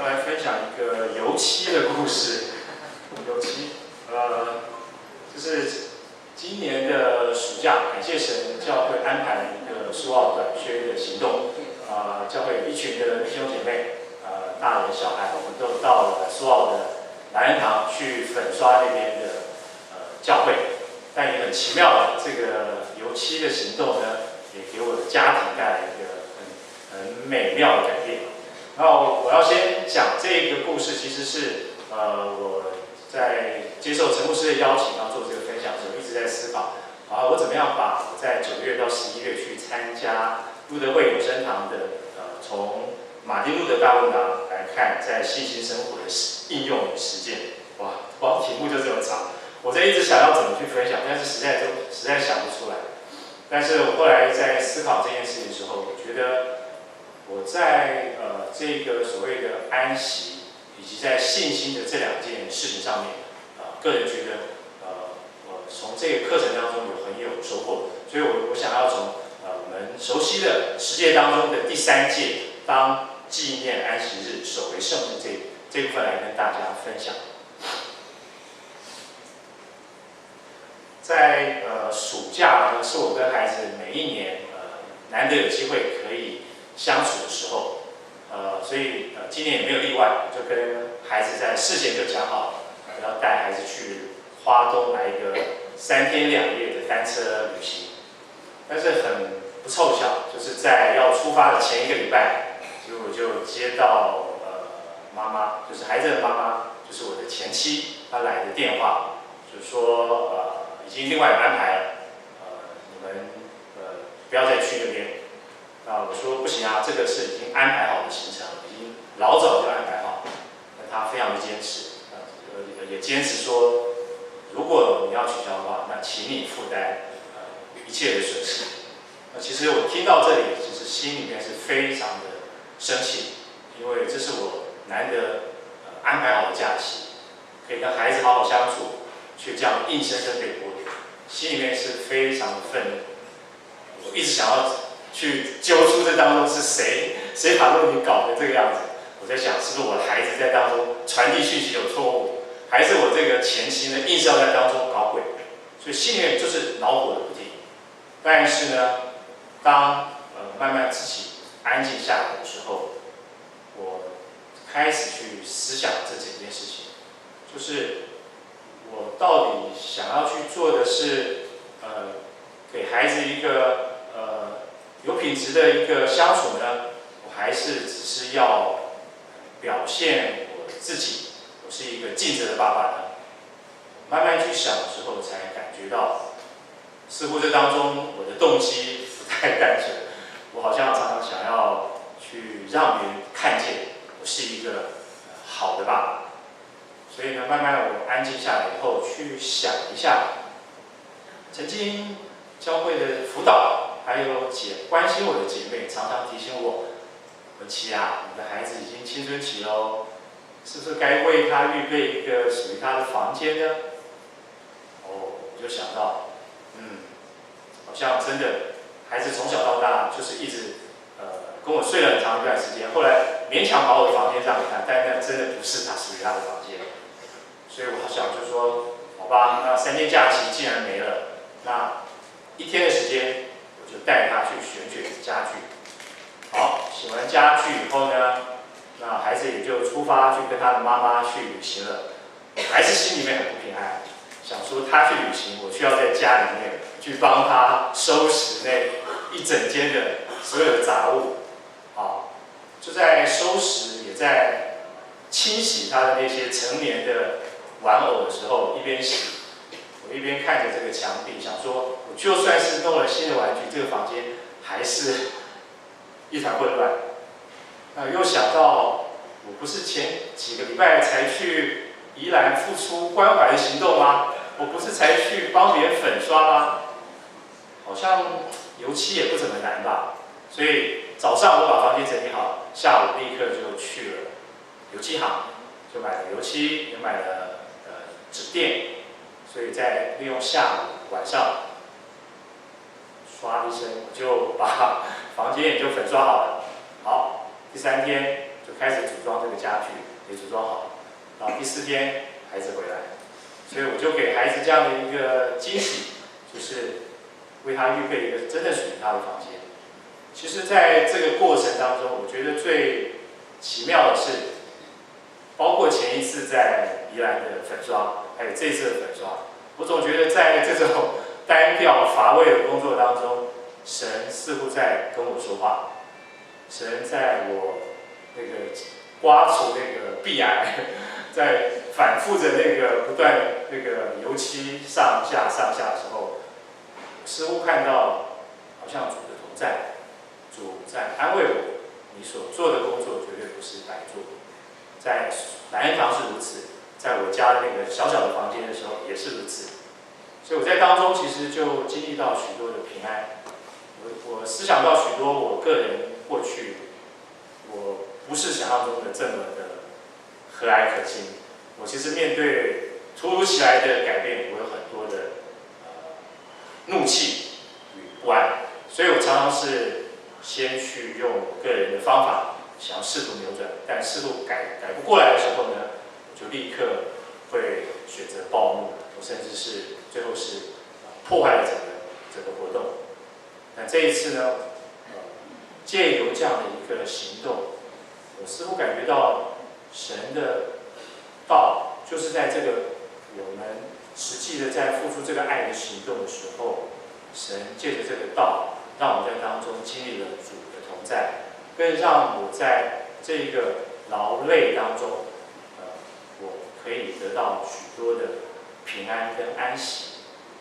要来分享一个油漆的故事。油漆，就是今年的暑假，感谢神，教会安排了一个苏澳短宣的行动。教会有一群的弟兄姐妹，大人小孩，我们都到了苏澳的莱恩堂去粉刷那边的教会。但也很奇妙的，这个油漆的行动呢，也给我的家庭带来一个很美妙的改变。然后我要先讲这个故事，其实是我在接受陈牧师的邀请要做这个分享的时候，一直在思考我怎么样把我在9月到11月去参加路德会永生堂的从马丁路德大论堂来看，在信心生活的应用与实践。哇，光题目就这么长，我在一直想要怎么去分享，但是实在想不出来。但是我后来在思考这件事情的时候，我觉得我在这个所谓的安息，以及在信心的这2件事情上面，个人觉得我从这个课程当中很有收获，所以我想要从我们熟悉的10诫当中的第3诫，当纪念安息日，守为圣日这部分来跟大家分享。在暑假呢，是我跟孩子每一年难得有机会可以相处的时候，所以今年也没有例外，就跟孩子在事前就讲好，要带孩子去花东来一个3天2夜的单车旅行。但是很不凑巧，就是在要出发的前1个礼拜，结果就接到妈妈，就是孩子的妈妈，就是我的前妻，她来的电话，就说已经另外有安排了，你们不要再去那边。那我说不行啊，这个是已经安排好的行程，已经老早就安排好。那他非常的坚持，也坚持说，如果你要取消的话，那请你负担一切的损失。那其实我听到这里，其实心里面是非常的生气，因为这是我难得安排好的假期，可以跟孩子好好相处，却这样硬生生被剥夺，心里面是非常的愤怒。我一直想要去揪出这当中是谁把问题搞成这个样子。我在想，是不是我的孩子在当中传递讯息有错误，还是我这个前妻呢硬是要在当中搞鬼？所以心里面就是恼火的不停。但是呢，当慢慢自己安静下来的时候，我开始去思想这整件事情，就是我到底想要去做的是给孩子一个有品质的一个相处呢，我还是只是要表现我自己，我是一个尽责的爸爸呢？慢慢去想的时候，才感觉到，似乎这当中我的动机不太单纯，我好像常常想要去让别人看见我是一个好的爸爸。所以呢，慢慢我安静下来以后，去想一下，曾经教会的辅导，还有关心我的姐妹，常常提醒我：文琪啊，你的孩子已经青春期喽，是不是该为他预备一个属于他的房间呢？我就想到，好像真的，孩子从小到大就是一直跟我睡了很长一段时间，后来勉强把我的房间让给他，但那真的不是他属于他的房间。所以我好想就说，好吧，那3天假期既然没了，那1天的时间，我就带他去选家具。好，选完家具以后呢，那孩子也就出发去跟他的妈妈去旅行了。我还是心里面很不平安，想说他去旅行，我需要在家里面去帮他收拾那一整间的所有的杂物。好，就在收拾，也在清洗他的那些成年的玩偶的时候，一边洗，我一边看着这个墙壁，想说，我就算是弄了新的玩具，这个房间还是一团混乱。又想到，我不是前几个礼拜才去宜兰付出关怀的行动吗？我不是才去帮别人粉刷吗？好像油漆也不怎么难吧。所以早上我把房间整理好，下午立刻就去了油漆行，就买了油漆，也买了纸垫，所以在利用下午晚上刷一声，我就把房间也就粉刷好了。好，第3天就开始组装这个家具，也组装好了。然后第4天孩子回来，所以我就给孩子这样的一个惊喜，就是为他预备一个真正属于他的房间。其实，在这个过程当中，我觉得最奇妙的是，包括前一次在宜兰的粉刷，还有这一次的粉刷，我总觉得在这种单调乏味的工作当中，神似乎在跟我说话，神在我那个刮除那个壁癌，在反复着那个不断那个油漆上下的时候，似乎看到好像主的同在，主在安慰我，你所做的工作绝对不是白做。在莱恩堂是如此，在我家的那个小小的房间的时候也是如此。所以我在当中其实就经历到许多的平安，我思想到许多我个人过去我不是想象中的这么的和蔼可亲。我其实面对突如其来的改变，我有很多的怒气与不安，所以我常常是先去用我个人的方法，想要试图扭转，但试图改不过来的时候呢，我就立刻会选择暴怒，我甚至是最后是破坏了整个活动。那这一次呢，借由这样的一个行动，我似乎感觉到神的道，就是在这个我们实际的在付出这个爱的行动的时候，神借着这个道，让我们在当中经历了主的同在，更让我在这一个劳累当中，我可以得到许多的平安跟安息。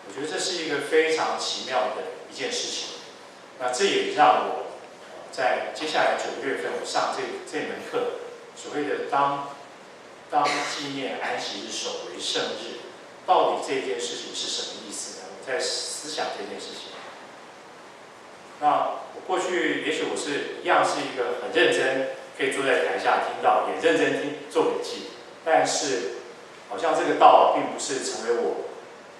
我觉得这是一个非常奇妙的一件事情。那这也让我在接下来9月份我上这门课，所谓的当纪念安息日守为圣日，到底这件事情是什么意思呢？我在思想这件事情。那我过去也许我是一样是一个很认真，可以坐在台下听到，也认真听做笔记，但是好像这个道并不是成为我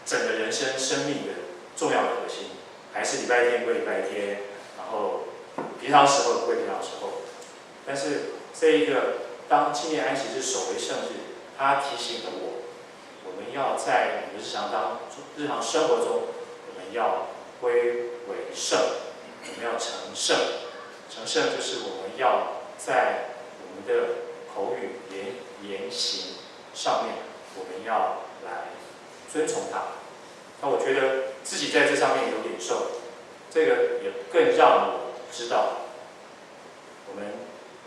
整个人生命的重要的核心，还是礼拜天归礼拜天，然后平常时候归平常时候。但是这一个当纪念安息日守为圣日，它提醒了我们要在我们日常生活中，我们要归为圣，我们要成圣。成圣就是我们要在我们的口语言行上面，我们要来遵从它。那我觉得自己在这上面有领受，这个也更让我知道，我们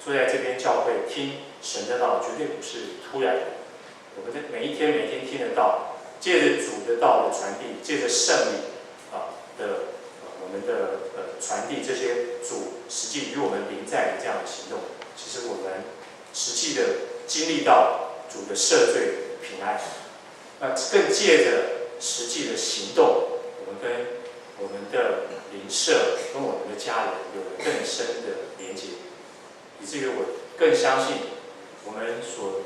坐在这边教会听神的道，绝对不是突然的。我们的每一天听得到，借着主的道的传递，借着圣灵我们的传递这些主实际与我们临在的这样的行动，其实我们实际的经历到主的赦罪平安。那更借着实际的行动，我们跟我们的邻舍跟我们的家人有了更深的连结，以至于我更相信我们所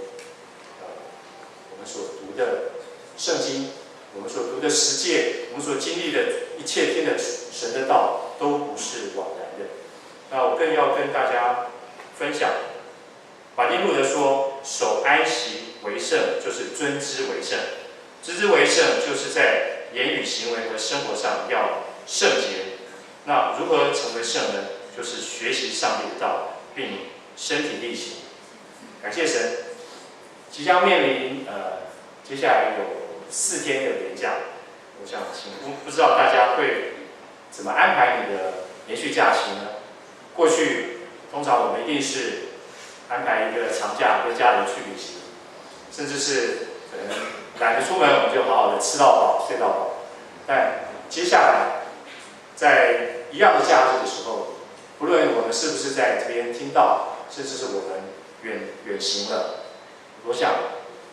读的圣经，我们所读的十诫，我们所经历的一切听的神的道，都不是枉然的。那我更要跟大家分享，马丁路德说，守安息为圣，就是尊之为圣。知之为圣，就是在言语、行为和生活上要圣洁。那如何成为圣呢？就是学习上帝的道，并身体力行。感谢神，即将面临接下来有4天的连假，我想不知道大家会怎么安排你的连续假期呢？过去通常我们一定是安排一个长假跟家人去旅行，甚至是可能懒得出门，我们就好好的吃到饱、睡到饱。但接下来在一样的假日的时候，不论我们是不是在这边听到，甚至是我们远行了，我想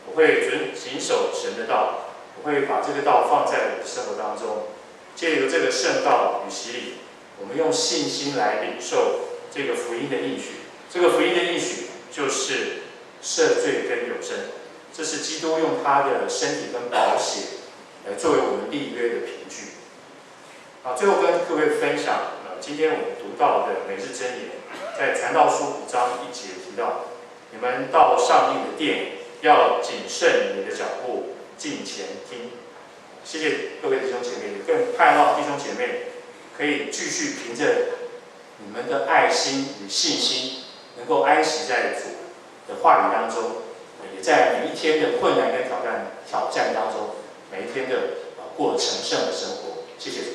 我会谨守神的道，我会把这个道放在我的生活当中，借由这个圣道与洗礼，我们用信心来领受这个福音的应许。这个福音的应许就是赦罪跟永生，这是基督用他的身体跟宝血来作为我们立约的凭据。最后跟各位分享，今天我们读到的每日箴言，在传道书5章1节提到，你们到上帝的殿，要谨慎你的脚步，敬前听。谢谢各位弟兄姐妹，更盼望弟兄姐妹可以继续凭着你们的爱心与信心，能够安息在主的话语当中，也在每一天的困难跟挑战当中，每一天的过成圣的生活。谢谢主。